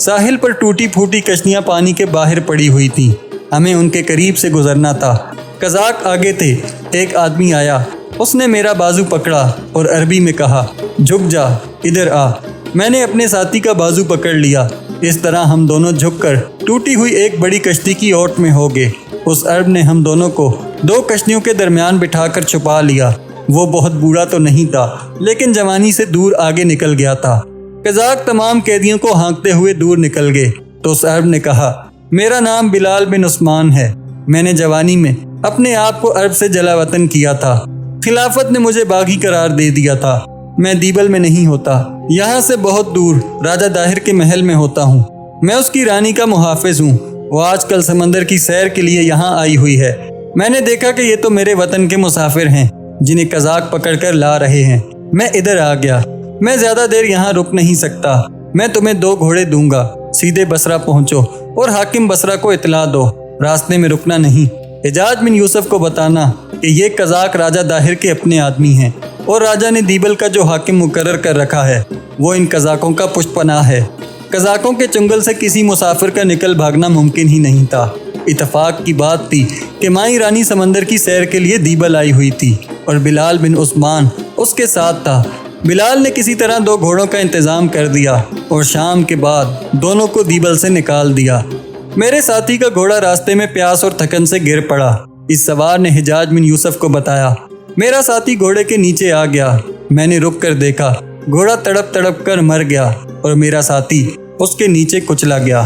ساحل پر ٹوٹی پھوٹی کشتیاں پانی کے باہر پڑی ہوئی تھیں۔ ہمیں ان کے قریب سے گزرنا تھا۔ قزاق آگے تھے۔ ایک آدمی آیا، اس نے میرا بازو پکڑا اور عربی میں کہا، جھک جا، ادھر آ۔ میں نے اپنے ساتھی کا بازو پکڑ لیا۔ اس طرح ہم دونوں جھک کر ٹوٹی ہوئی ایک بڑی کشتی کی اوٹ میں ہو گئے۔ اس عرب نے ہم دونوں کو 2 کشتیوں کے درمیان بٹھا کر چھپا لیا۔ وہ بہت بوڑھا تو نہیں تھا، لیکن جوانی سے دور آگے نکل گیا تھا۔ قزاق تمام قیدیوں کو ہانکتے ہوئے دور نکل گئے تو اس عرب نے کہا، میرا نام بلال بن عثمان ہے۔ میں نے جوانی میں اپنے آپ کو عرب سے جلا وطن کیا تھا۔ خلافت نے مجھے باغی قرار دے دیا تھا۔ میں دیبل میں نہیں ہوتا، یہاں سے بہت دور راجہ داہر کے محل میں ہوتا ہوں۔ میں اس کی رانی کا محافظ ہوں۔ وہ آج کل سمندر کی سیر کے لیے یہاں آئی ہوئی ہے۔ میں نے دیکھا کہ یہ تو میرے وطن کے مسافر ہیں جنہیں قزاق پکڑ کر لا رہے ہیں۔ میں ادھر آ گیا۔ میں زیادہ دیر یہاں رک نہیں سکتا۔ میں تمہیں 2 گھوڑے دوں گا، سیدھے بصرہ پہنچو اور حاکم بصرہ کو اطلاع دو، راستے میں رکنا نہیں۔ حجاج بن یوسف کو بتانا کہ یہ قزاق راجہ داہر کے اپنے آدمی ہیں اور راجہ نے دیبل کا جو حاکم مقرر کر رکھا ہے وہ ان قزاقوں کا پشت پناہ ہے۔ قزاقوں کے چنگل سے کسی مسافر کا نکل بھاگنا ممکن ہی نہیں تھا۔ اتفاق کی بات تھی کہ مائی رانی سمندر کی سیر کے لیے دیبل آئی ہوئی تھی اور بلال بن عثمان اس کے ساتھ تھا۔ بلال نے کسی طرح 2 گھوڑوں کا انتظام کر دیا اور شام کے بعد دونوں کو دیبل سے نکال دیا۔ میرے ساتھی کا گھوڑا راستے میں پیاس اور تھکن سے گر پڑا۔ اس سوار نے حجاج بن یوسف کو بتایا۔ میرا ساتھی گھوڑے کے نیچے آ گیا۔ میں نے رک کر دیکھا، گھوڑا تڑپ تڑپ کر مر گیا اور میرا ساتھی اس کے نیچے کچلا گیا۔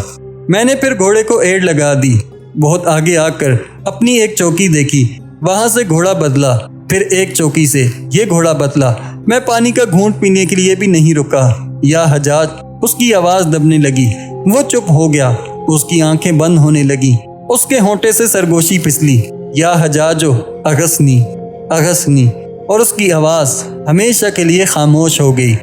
میں نے پھر گھوڑے کو ایڑ لگا دی۔ بہت آگے آ کر اپنی ایک چوکی دیکھی، وہاں سے گھوڑا بدلا، پھر ایک چوکی سے یہ گھوڑا بدلا۔ میں پانی کا گھونٹ پینے کے لیے بھی نہیں رکا۔ یا حجاج، اس کی آواز دبنے لگی۔ وہ چپ ہو گیا، اس کی آنکھیں بند ہونے لگیں، اس کے ہونٹے سے سرگوشی پھسلی۔ یا حجاجو اغسنی اغسنی، اور اس کی آواز ہمیشہ کے لیے خاموش ہو گئی۔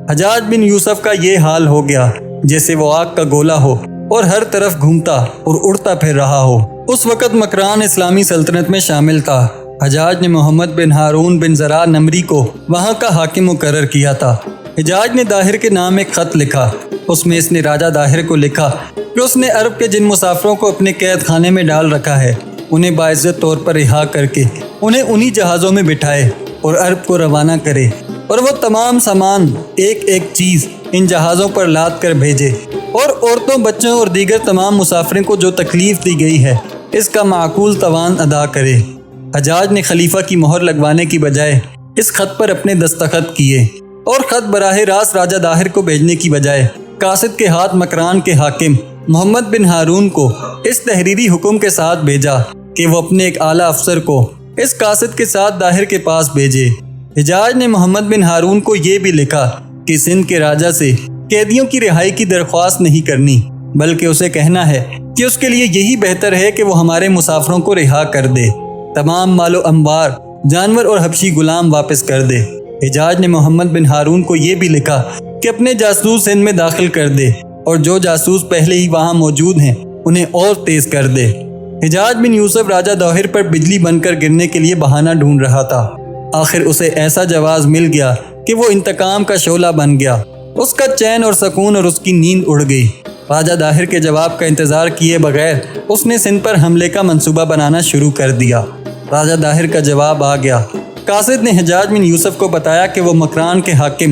حجاج بن یوسف کا یہ حال ہو گیا جیسے وہ آگ کا گولا ہو اور ہر طرف گھومتا اور اڑتا پھر رہا ہو۔ اس وقت مکران اسلامی سلطنت میں شامل تھا۔ حجاج نے محمد بن ہارون بن زرار نمری کو وہاں کا حاکم مقرر کیا تھا۔ حجاج نے داہر کے نام ایک خط لکھا۔ اس میں اس نے راجہ داہر کو لکھا کہ اس نے عرب کے جن مسافروں کو اپنے قید خانے میں ڈال رکھا ہے انہیں باعزت طور پر رہا کر کے انہیں انہی جہازوں میں بٹھائے اور عرب کو روانہ کرے، اور وہ تمام سامان ایک ایک چیز ان جہازوں پر لاد کر بھیجے، اور عورتوں، بچوں اور دیگر تمام مسافروں کو جو تکلیف دی گئی ہے اس کا معقول تاوان ادا کرے۔ حجاج نے خلیفہ کی مہر لگوانے کی بجائے اس خط پر اپنے دستخط کیے اور خط براہ راست راجہ داہر کو بھیجنے کی بجائے قاصد کے ہاتھ مکران کے حاکم محمد بن ہارون کو اس تحریری حکم کے ساتھ بھیجا کہ وہ اپنے ایک اعلیٰ افسر کو اس قاصد کے ساتھ داہر کے پاس بھیجے۔ حجاج نے محمد بن ہارون کو یہ بھی لکھا کہ سندھ کے راجہ سے قیدیوں کی رہائی کی درخواست نہیں کرنی، بلکہ اسے کہنا ہے کہ اس کے لیے یہی بہتر ہے کہ وہ ہمارے مسافروں کو رہا کر دے، تمام مال و انبار، جانور اور حبشی غلام واپس کر دے۔ حجاج نے محمد بن ہارون کو یہ بھی لکھا کہ اپنے جاسوس سندھ میں داخل کر دے اور جو جاسوس پہلے ہی وہاں موجود ہیں انہیں اور تیز کر دے۔ حجاج بن یوسف راجہ داہر پر بجلی بن کر گرنے کے لیے بہانہ ڈھونڈ رہا تھا۔ آخر اسے ایسا جواز مل گیا کہ وہ انتقام کا شعلہ بن گیا۔ اس کا چین اور سکون اور اس کی نیند اڑ گئی۔ راجہ داہر کے جواب کا انتظار کیے بغیر اس نے سندھ پر حملے کا منصوبہ بنانا شروع کر دیا۔ راجہ داہر کا جواب آ گیا۔ قاصد نے حجاج بن یوسف کو بتایا کہ وہ مکران کے حاکم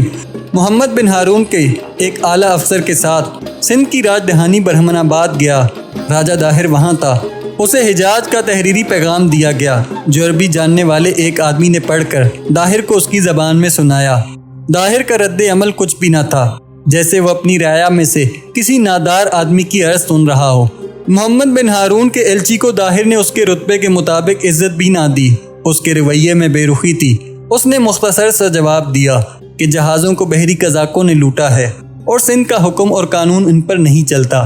محمد بن ہارون کے ایک اعلیٰ افسر کے ساتھ سندھ کی راج دہانی برہمن آباد گیا۔ راجہ داہر وہاں تھا۔ اسے حجاج کا تحریری پیغام دیا گیا جو عربی جاننے والے ایک آدمی نے پڑھ کر داہر کو اس کی زبان میں سنایا۔ داہر کا رد عمل کچھ بھی نہ تھا، جیسے وہ اپنی رعایا میں سے کسی نادار آدمی کی عرض سن رہا ہو۔ محمد بن ہارون کے ایلچی کو داہر نے اس کے رتبے کے مطابق عزت بھی نہ دی۔ اس کے رویے میں بے رخی تھی۔ اس نے مختصر سا جواب دیا کہ جہازوں کو بحری قزاقوں نے لوٹا ہے اور سندھ کا حکم اور قانون ان پر نہیں چلتا۔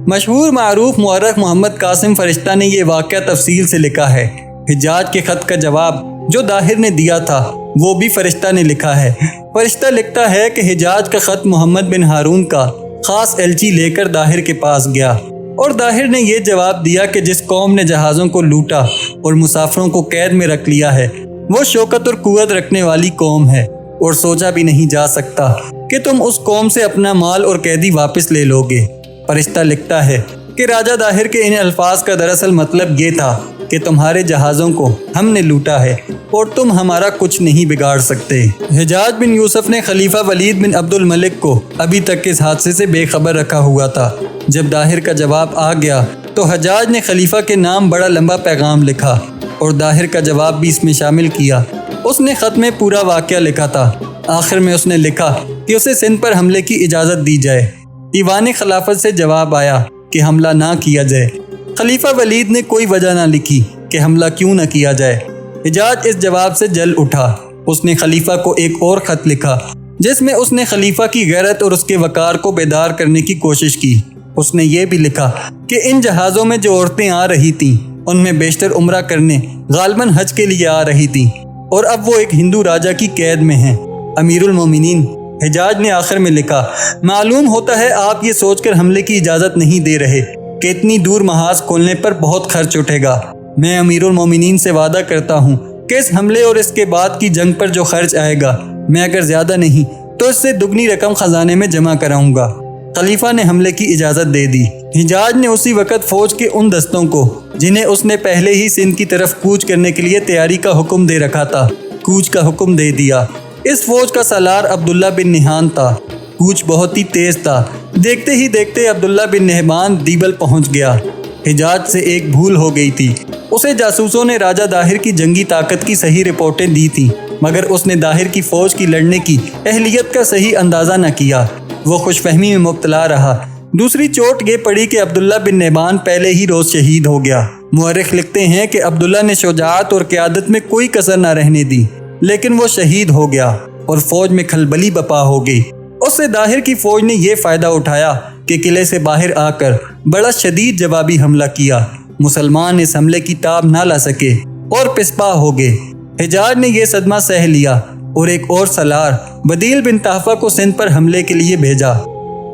مشہور معروف مورخ محمد قاسم فرشتہ نے یہ واقعہ تفصیل سے لکھا ہے۔ حجاج کے خط کا جواب جو داہر نے دیا تھا وہ بھی فرشتہ نے لکھا ہے۔ فرشتہ لکھتا ہے کہ حجاج کا خط محمد بن ہارون کا خاص ایلچی لے کر داہر کے پاس گیا اور داہر نے یہ جواب دیا کہ جس قوم نے جہازوں کو لوٹا اور مسافروں کو قید میں رکھ لیا ہے وہ شوکت اور قوت رکھنے والی قوم ہے، اور سوچا بھی نہیں جا سکتا کہ تم اس قوم سے اپنا مال اور قیدی واپس لے لو گے۔ فرشتہ لکھتا ہے کہ راجہ داہر کے ان الفاظ کا دراصل مطلب یہ تھا کہ تمہارے جہازوں کو ہم نے لوٹا ہے اور تم ہمارا کچھ نہیں بگاڑ سکتے۔ حجاج بن یوسف نے خلیفہ ولید بن عبد الملک کو ابھی تک اس حادثے سے بے خبر رکھا ہوا تھا۔ جب داہر کا جواب آ گیا تو حجاج نے خلیفہ کے نام بڑا لمبا پیغام لکھا اور داہر کا جواب بھی اس میں شامل کیا۔ اس نے خط میں پورا واقعہ لکھا تھا۔ آخر میں اس نے لکھا کہ اسے سندھ پر حملے کی اجازت دی جائے۔ ایوان خلافت سے جواب آیا کہ حملہ نہ کیا جائے۔ خلیفہ ولید نے کوئی وجہ نہ لکھی کہ حملہ کیوں نہ کیا جائے۔ حجاج اس جواب سے جل اٹھا۔ اس نے خلیفہ کو ایک اور خط لکھا جس میں اس نے خلیفہ کی غیرت اور اس کے وقار کو بیدار کرنے کی کوشش کی۔ اس نے یہ بھی لکھا کہ ان جہازوں میں جو عورتیں آ رہی تھیں ان میں بیشتر عمرہ کرنے غالباً حج کے لیے آ رہی تھیں اور اب وہ ایک ہندو راجہ کی قید میں ہیں۔ امیر المومنین، حجاج نے آخر میں لکھا، معلوم ہوتا ہے آپ یہ سوچ کر حملے کی اجازت نہیں دے رہے کہ اتنی دور محاذ کھولنے پر بہت خرچ اٹھے گا۔ میں امیر المومنین سے وعدہ کرتا ہوں کہ اس حملے اور اس کے بعد کی جنگ پر جو خرچ آئے گا میں اگر زیادہ نہیں تو اس سے دگنی رقم خزانے میں جمع کراؤں گا۔ خلیفہ نے حملے کی اجازت دے دی۔ حجاج نے اسی وقت فوج کے ان دستوں کو جنہیں اس نے پہلے ہی سندھ کی طرف کوچ کرنے کے لیے تیاری کا حکم دے رکھا تھا، کوچ کا حکم دے دیا۔ اس فوج کا سالار عبداللہ بن نہان تھا۔ کوچ بہت ہی تیز تھا۔ دیکھتے ہی دیکھتے عبداللہ بن نہان دیبل پہنچ گیا۔ حجاج سے ایک بھول ہو گئی تھی۔ اسے جاسوسوں نے راجہ داہر کی جنگی طاقت کی صحیح رپورٹیں دی تھیں، مگر اس نے داہر کی فوج کی لڑنے کی اہلیت کا صحیح اندازہ نہ کیا۔ وہ خوش فہمی میں مبتلا رہا۔ دوسری چوٹ یہ پڑی کہ عبداللہ بن نہان پہلے ہی روز شہید ہو گیا۔ مورخ لکھتے ہیں کہ عبداللہ نے شجاعت اور قیادت میں کوئی کسر نہ رہنے دی، لیکن وہ شہید ہو گیا اور فوج میں کھلبلی بپا ہو گئی۔ اس سے داہر کی فوج نے یہ فائدہ اٹھایا کہ قلعے سے باہر آ کر بڑا شدید جوابی حملہ کیا۔ مسلمان اس حملے کی تاب نہ لا سکے اور پسپا ہو گئے۔ حجاج نے یہ صدمہ سہ لیا اور ایک اور سالار بدیل بن طہفہ کو سندھ پر حملے کے لیے بھیجا۔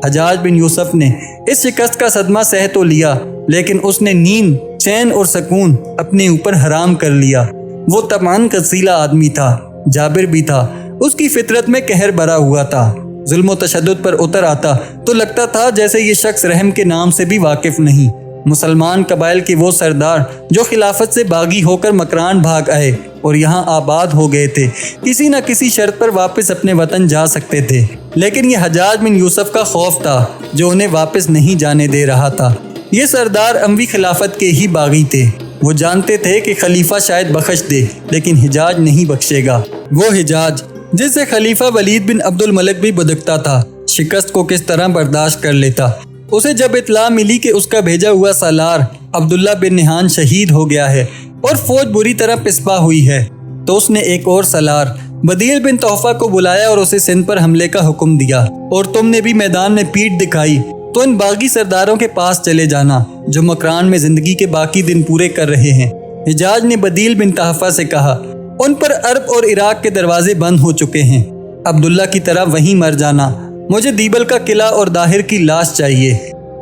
حجاج بن یوسف نے اس شکست کا صدمہ سہ تو لیا، لیکن اس نے نیند، چین اور سکون اپنے اوپر حرام کر لیا۔ وہ طمعاً قصیلہ آدمی تھا، جابر بھی تھا۔ اس کی فطرت میں قہر بھرا ہوا تھا۔ ظلم و تشدد پر اتر آتا تو لگتا تھا جیسے یہ شخص رحم کے نام سے بھی واقف نہیں۔ مسلمان قبائل کے وہ سردار جو خلافت سے باغی ہو کر مکران بھاگ آئے اور یہاں آباد ہو گئے تھے، کسی نہ کسی شرط پر واپس اپنے وطن جا سکتے تھے، لیکن یہ حجاج بن یوسف کا خوف تھا جو انہیں واپس نہیں جانے دے رہا تھا۔ یہ سردار اموی خلافت کے ہی باغی تھے۔ وہ جانتے تھے کہ خلیفہ شاید بخش دے، لیکن حجاج نہیں بخشے گا۔ وہ حجاج جس سے خلیفہ ولید بن عبد الملک بھی بدکتا تھا، شکست کو کس طرح برداشت کر لیتا۔ اسے جب اطلاع ملی کہ اس کا بھیجا ہوا سالار عبداللہ بن نہان شہید ہو گیا ہے اور فوج بری طرح پسپا ہوئی ہے، تو اس نے ایک اور سالار بدیل بن طہفہ کو بلایا اور اسے سندھ پر حملے کا حکم دیا۔ اور تم نے بھی میدان میں پیٹھ دکھائی تو ان باغی سرداروں کے پاس چلے جانا جو مکران میں زندگی کے باقی دن پورے کر رہے ہیں۔ حجاج نے بدیل بن طہفہ سے کہا، ان پر عرب اور عراق کے دروازے بند ہو چکے ہیں، عبداللہ کی طرح وہیں مر جانا۔ مجھے دیبل کا قلعہ اور داہر کی لاش چاہیے۔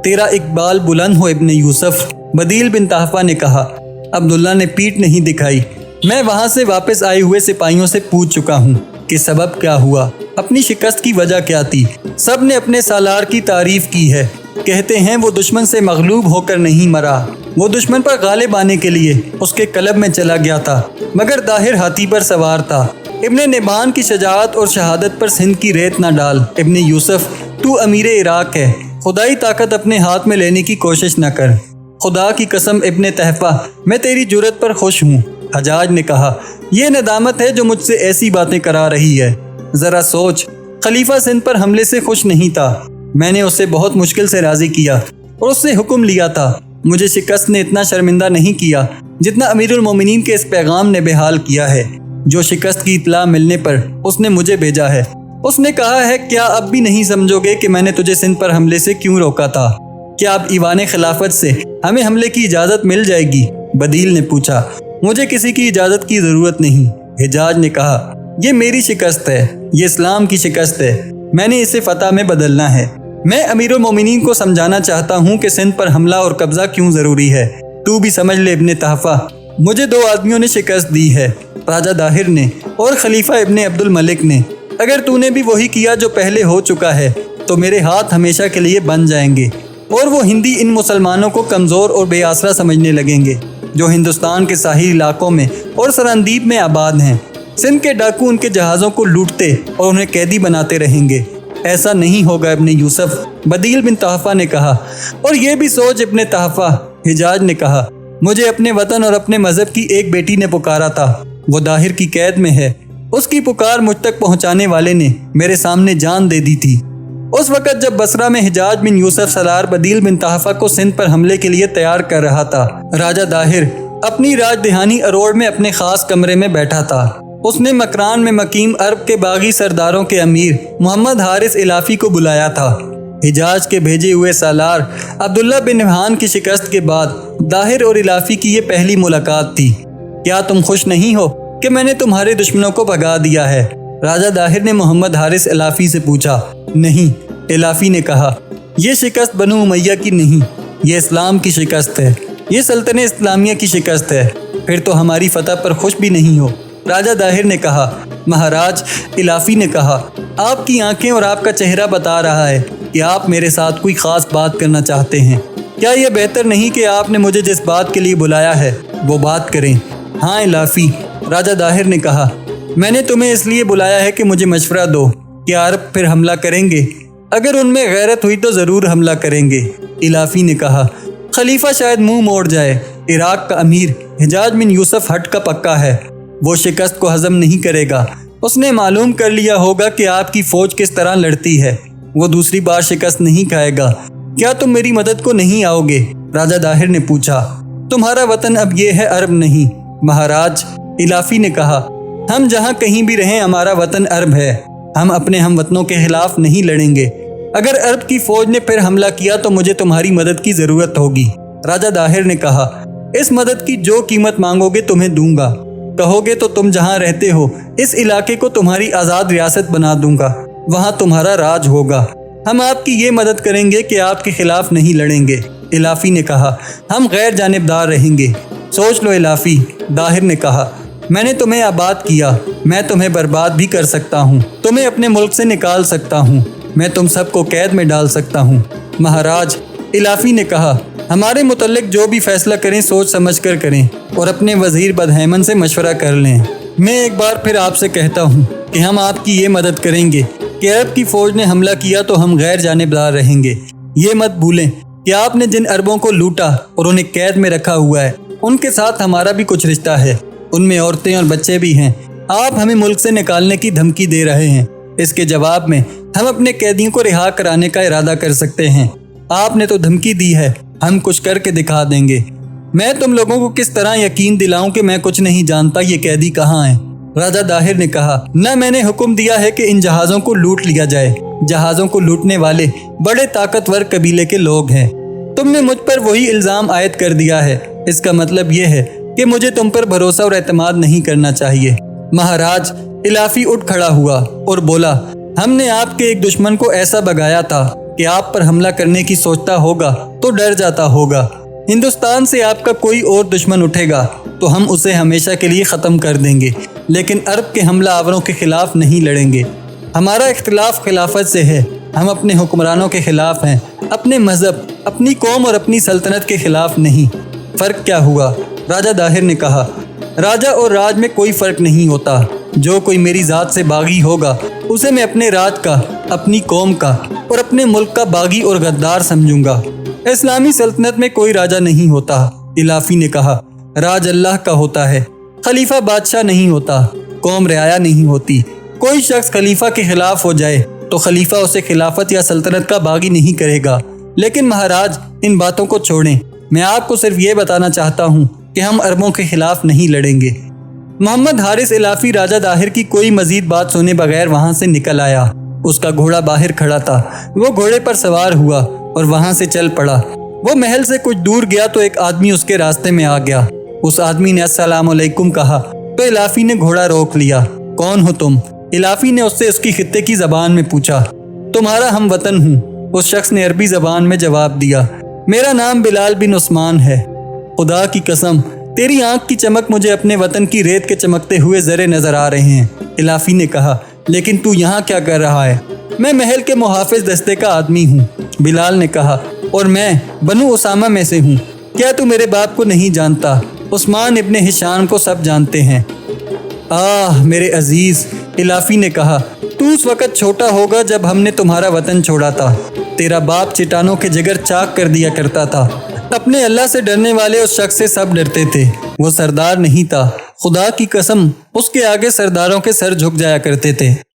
تیرا اقبال بلند ہو ابن یوسف، بدیل بن طہفہ نے کہا۔ عبداللہ نے پیٹھ نہیں دکھائی۔ میں وہاں سے واپس آئے ہوئے سپاہیوں سے پوچھ چکا ہوں کہ سبب کیا ہوا، اپنی شکست کی وجہ کیا تھی۔ سب نے اپنے سالار کی تعریف کی ہے۔ کہتے ہیں وہ دشمن سے مغلوب ہو کر نہیں مرا، وہ دشمن پر غالب آنے کے لیے اس کے قلب میں چلا گیا تھا، مگر داہر ہاتھی پر سوار تھا۔ ابن نہان کی شجاعت اور شہادت پر سندھ کی ریت نہ ڈال۔ ابن یوسف، تو امیر عراق ہے، خدائی طاقت اپنے ہاتھ میں لینے کی کوشش نہ کر۔ خدا کی قسم ابن طہفہ، میں تیری جرت پر خوش ہوں۔ حجاج نے کہا، یہ ندامت ہے جو مجھ سے ایسی باتیں کرا رہی ہے۔ ذرا سوچ، خلیفہ سندھ پر حملے سے خوش نہیں تھا۔ میں نے اسے بہت مشکل سے راضی کیا اور اس سے حکم لیا تھا۔ مجھے شکست نے اتنا شرمندہ نہیں کیا جتنا امیر المومنین کے اس پیغام نے بحال کیا ہے جو شکست کی اطلاع ملنے پر اس نے مجھے بھیجا ہے۔ اس نے کہا ہے، کیا اب بھی نہیں سمجھو گے کہ میں نے تجھے سندھ پر حملے سے کیوں روکا تھا؟ کیا اب ایوان خلافت سے ہمیں حملے کی اجازت مل جائے گی؟ بدیل نے پوچھا۔ مجھے کسی کی اجازت کی ضرورت نہیں۔ حجاج نے کہا، یہ میری شکست ہے، یہ اسلام کی شکست ہے، میں نے اسے فتح میں بدلنا ہے۔ میں امیر المومنین کو سمجھانا چاہتا ہوں کہ سندھ پر حملہ اور قبضہ کیوں ضروری ہے۔ تو بھی سمجھ لے ابن طہفہ، مجھے دو آدمیوں نے شکست دی ہے، راجہ داہر نے اور خلیفہ ابن عبد الملک نے۔ اگر تو نے بھی وہی کیا جو پہلے ہو چکا ہے تو میرے ہاتھ ہمیشہ کے لیے بن جائیں گے۔ اور وہ ہندی ان مسلمانوں کو کمزور اور بے آسرا سمجھنے لگیں گے جو ہندوستان کے ساحلی علاقوں میں اور سراندیب میں آباد ہیں۔ سندھ کے ڈاکو ان کے جہازوں کو لوٹتے اور انہیں قیدی بناتے رہیں گے۔ ایسا نہیں ہوگا ابن یوسف، بدیل بن تحفہ نے کہا۔ اور یہ بھی سوچ ابن تحفہ، حجاج نے کہا، مجھے اپنے وطن اور اپنے مذہب کی ایک بیٹی نے پکارا تھا، وہ داہر کی قید میں ہے۔ اس کی پکار مجھ تک پہنچانے والے نے میرے سامنے جان دے دی تھی۔ اس وقت جب بصرہ میں حجاج بن یوسف سالار بدیل بن تحفہ کو سندھ پر حملے کے لیے تیار کر رہا تھا، راجہ داہر اپنی راج دہانی اروڑ میں اپنے خاص کمرے میں بیٹھا تھا۔ اس نے مکران میں مقیم عرب کے باغی سرداروں کے امیر محمد حارث الافی کو بلایا تھا۔ حجاج کے بھیجے ہوئے سالار عبداللہ بن نبہان کی شکست کے بعد داہر اور الافی کی یہ پہلی ملاقات تھی۔ کیا تم خوش نہیں ہو کہ میں نے تمہارے دشمنوں کو بھگا دیا ہے؟ راجہ داہر نے محمد حارث الافی سے پوچھا۔ نہیں، الافی نے کہا، یہ شکست بنو امیہ کی نہیں، یہ اسلام کی شکست ہے، یہ سلطنت اسلامیہ کی شکست ہے۔ پھر تو ہماری فتح پر خوش بھی نہیں ہو؟ راجہ داہر نے کہا۔ مہاراج، الافی نے کہا، آپ کی آنکھیں اور آپ کا چہرہ بتا رہا ہے کہ آپ میرے ساتھ کوئی خاص بات کرنا چاہتے ہیں۔ کیا یہ بہتر نہیں کہ آپ نے مجھے جس بات کے لیے بلایا ہے وہ بات کریں؟ ہاں الافی، راجہ داہر نے کہا، میں نے تمہیں اس لیے بلایا ہے کہ مجھے مشورہ دو کہ عرب پھر حملہ کریں گے؟ اگر ان میں غیرت ہوئی تو ضرور حملہ کریں گے۔ الافی نے کہا، خلیفہ شاید منہ موڑ جائے۔ عراق کا امیر حجاج بن یوسف ہٹ کا پکا ہے، وہ شکست کو ہضم نہیں کرے گا۔ اس نے معلوم کر لیا ہوگا کہ آپ کی فوج کس طرح لڑتی ہے، وہ دوسری بار شکست نہیں کھائے گا۔ کیا تم میری مدد کو نہیں آؤ گے؟ راجہ داہر نے پوچھا۔ تمہارا وطن اب یہ ہے، عرب نہیں مہاراج، الافی نے کہا۔ ہم جہاں کہیں بھی رہیں ہمارا وطن عرب ہے، ہم اپنے ہم وطنوں کے خلاف نہیں لڑیں گے۔ اگر عرب کی فوج نے پھر حملہ کیا تو مجھے تمہاری مدد کی ضرورت ہوگی۔ راجہ داہر نے کہا، اس مدد کی جو قیمت مانگو گے تمہیں دوں گا۔ کہو گے تو تم جہاں رہتے ہو اس علاقے کو تمہاری آزاد ریاست بنا دوں گا، وہاں تمہارا راج ہوگا۔ ہم آپ کی یہ مدد کریں گے کہ آپ کے خلاف نہیں لڑیں گے۔ الافی نے کہا، ہم غیر جانبدار رہیں گے۔ سوچ لو الافی، داہر نے کہا، میں نے تمہیں آباد کیا، میں تمہیں برباد بھی کر سکتا ہوں، تمہیں اپنے ملک سے نکال سکتا ہوں، میں تم سب کو قید میں ڈال سکتا ہوں۔ مہاراج، الافی نے کہا، ہمارے متعلق جو بھی فیصلہ کریں سوچ سمجھ کر کریں اور اپنے وزیر بدہیمن سے مشورہ کر لیں۔ میں ایک بار پھر آپ سے کہتا ہوں کہ ہم آپ کی یہ مدد کریں گے کہ عرب کی فوج نے حملہ کیا تو ہم غیر جانبدار رہیں گے۔ یہ مت بھولیں کہ آپ نے جن عربوں کو لوٹا اور انہیں قید میں رکھا ہوا ہے ان کے ساتھ ہمارا بھی کچھ رشتہ ہے، ان میں عورتیں اور بچے بھی ہیں۔ آپ ہمیں ملک سے نکالنے کی دھمکی دے رہے ہیں، اس کے جواب میں ہم اپنے قیدیوں کو رہا کرانے کا ارادہ کر سکتے ہیں۔ آپ نے تو دھمکی دی ہے، ہم کچھ کر کے دکھا دیں گے۔ میں تم لوگوں کو کس طرح یقین دلاؤں کہ میں کچھ نہیں جانتا یہ قیدی کہاں ہیں؟ راجہ داہر نے کہا، نہ میں نے حکم دیا ہے کہ ان جہازوں کو لوٹ لیا جائے، جہازوں کو لوٹنے والے بڑے طاقتور قبیلے کے لوگ ہیں۔ تم نے مجھ پر وہی الزام عائد کر دیا ہے، اس کا مطلب یہ ہے کہ مجھے تم پر بھروسہ اور اعتماد نہیں کرنا چاہیے۔ مہاراج، الافی اٹھ کھڑا ہوا اور بولا، ہم نے آپ کے ایک دشمن کو ایسا بھگایا تھا کہ آپ پر حملہ کرنے کی سوچتا ہوگا تو ڈر جاتا ہوگا۔ ہندوستان سے آپ کا کوئی اور دشمن اٹھے گا تو ہم اسے ہمیشہ کے لیے ختم کر دیں گے، لیکن عرب کے حملہ آوروں کے خلاف نہیں لڑیں گے۔ ہمارا اختلاف خلافت سے ہے، ہم اپنے حکمرانوں کے خلاف ہیں، اپنے مذہب، اپنی قوم اور اپنی سلطنت کے خلاف نہیں۔ فرق کیا ہوا؟ راجہ داہر نے کہا، راجہ اور راج میں کوئی فرق نہیں ہوتا۔ جو کوئی میری ذات سے باغی ہوگا اسے میں اپنے راج کا، اپنی قوم کا اور اپنے ملک کا باغی اور غدار سمجھوں گا۔ اسلامی سلطنت میں کوئی راجہ نہیں ہوتا، الافی نے کہا، راج اللہ کا ہوتا ہے، خلیفہ بادشاہ نہیں ہوتا، قوم رعایا نہیں ہوتی۔ کوئی شخص خلیفہ کے خلاف ہو جائے تو خلیفہ اسے خلافت یا سلطنت کا باغی نہیں کرے گا۔ لیکن مہاراج، ان باتوں کو چھوڑیں، میں آپ کو صرف یہ بتانا چاہتا ہوں کہ ہم عربوں کے خلاف نہیں لڑیں گے۔ محمد حارث الافی راجہ داہر کی کوئی مزید بات سنے بغیر وہاں سے نکل آیا۔ اس کا گھوڑا باہر کھڑا تھا، وہ گھوڑے پر سوار ہوا اور وہاں سے چل پڑا۔ وہ محل سے کچھ دور گیا تو ایک آدمی اس کے راستے میں آ گیا۔ اس آدمی نے السلام علیکم کہا تو الافی نے گھوڑا روک لیا۔ کون ہو تم؟ الافی نے اس سے اس کی خطے کی زبان میں پوچھا۔ تمہارا ہم وطن ہوں، اس شخص نے عربی زبان میں جواب دیا۔ میرا نام بلال بن عثمان ہے۔ خدا کی قسم، تیری آنکھ کی چمک مجھے اپنے وطن کی ریت کے چمکتے ہوئے زرے نظر آ رہے ہیں، الافی نے کہا۔ لیکن تو یہاں کیا کر رہا ہے؟ میں محل کے محافظ دستے کا آدمی ہوں، بلال نے کہا، اور میں بنو اسامہ میں سے ہوں۔ کیا تو میرے باپ کو نہیں جانتا؟ عثمان ابن ہشام کو سب جانتے ہیں۔ آہ میرے عزیز، الافی نے کہا، تو اس وقت چھوٹا ہوگا جب ہم نے تمہارا وطن چھوڑا تھا۔ تیرا باپ چٹانوں کے جگر چاک کر دیا کرتا تھا۔ اپنے اللہ سے ڈرنے والے اس شخص سے سب ڈرتے تھے۔ وہ سردار نہیں تھا، خدا کی قسم اس کے آگے سرداروں کے سر جھک جایا کرتے تھے۔